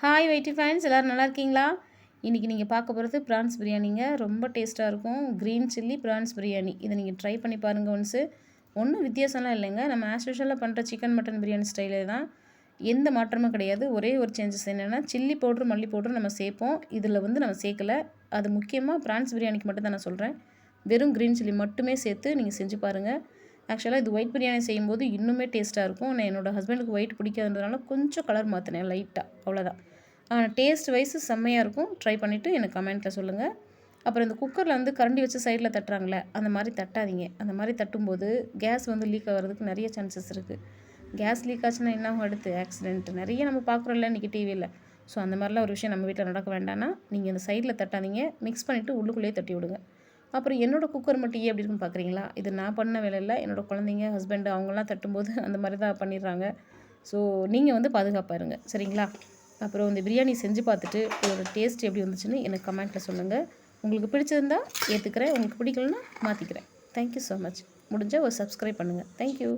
Hi வைட்டி fans எல்லோரும் நல்லா இருக்கீங்களா? இன்றைக்கி நீங்கள் பார்க்க போகிறது ப்ரான்ஸ் பிரியாணிங்க. ரொம்ப டேஸ்ட்டாக இருக்கும். Green chilli prawns biryani. இதை நீங்கள் ட்ரை பண்ணி பாருங்கள் ஒன்ஸு. ஒன்றும் வித்தியாசம்லாம் இல்லைங்க. நம்ம ஆஸ் யூஷுவலாக பண்ணுற சிக்கன் மட்டன் பிரியாணி ஸ்டைலே தான். எந்த மாற்றமும் கிடையாது. ஒரே ஒரு சேஞ்சஸ் என்னென்னா சில்லி பவுட்ரு மல்லி பவுட்ரு நம்ம சேர்ப்போம். இதில் நம்ம சேர்க்கலை. அது முக்கியமாக ப்ரான்ஸ் பிரியாணிக்கு மட்டும் தான் நான் சொல்கிறேன். வெறும் க்ரீன் சில்லி மட்டுமே சேர்த்து நீங்கள் செஞ்சு பாருங்கள். ஆக்சுவலாக இது ஒயிட் பிரியாணி செய்யும்போது இன்னுமே டேஸ்ட்டாக இருக்கும். நான் என்னோடய ஹஸ்பண்டுக்கு ஒயிட் பிடிக்காதுன்றதுனால கொஞ்சம் கலர் மாற்றினேன் லைட்டாக, அவ்வளோதான். டேஸ்ட் வைஸு செம்மையாக இருக்கும். ட்ரை பண்ணிவிட்டு எனக்கு கமெண்ட்டில் சொல்லுங்கள். அப்புறம் இந்த குக்கரில் கரண்டி வச்சு சைடில் தட்டுறாங்களே, அந்த மாதிரி தட்டாதீங்க. அந்த மாதிரி தட்டும்போது கேஸ் லீக் ஆகிறதுக்கு நிறைய சான்சஸ் இருக்குது. கேஸ் லீக் ஆச்சுன்னா என்ன ஆகும்? அடுத்து ஆக்சிடென்ட் நிறைய நம்ம பார்க்குறோம்ல இன்றைக்கி டிவியில். ஸோ அந்த மாதிரிலாம் ஒரு விஷயம் நம்ம வீட்டில் நடக்க வேண்டாம்னா நீங்கள் இந்த சைடில் தட்டாதீங்க. மிக்ஸ் பண்ணிவிட்டு உள்ளுக்குள்ளேயே தட்டி விடுங்க. அப்புறம் என்னோடய குக்கர் மட்டும் ஏன் எப்படி இருக்குன்னு பார்க்குறீங்களா? இது நான் பண்ண வேலை இல்லை. என்னோடய குழந்தைங்க, ஹஸ்பண்டு அவங்களாம் தட்டும்போது அந்த மாதிரி தான் பண்ணிடுறாங்க. ஸோ நீங்கள் பாதுகாப்பாக இருங்க, சரிங்களா? அப்புறம் இந்த பிரியாணி செஞ்சு பார்த்துட்டு இதோட டேஸ்ட் எப்படி வந்துச்சுன்னு எனக்கு கமெண்ட்டில் சொல்லுங்கள். உங்களுக்கு பிடிச்சிருந்தா ஏற்றுக்கிறேன், உங்களுக்கு பிடிக்கலன்னா மாற்றிக்கிறேன். Thank you so much. முடிஞ்சால் ஒரு சப்ஸ்கிரைப் பண்ணுங்கள். தேங்க்யூ.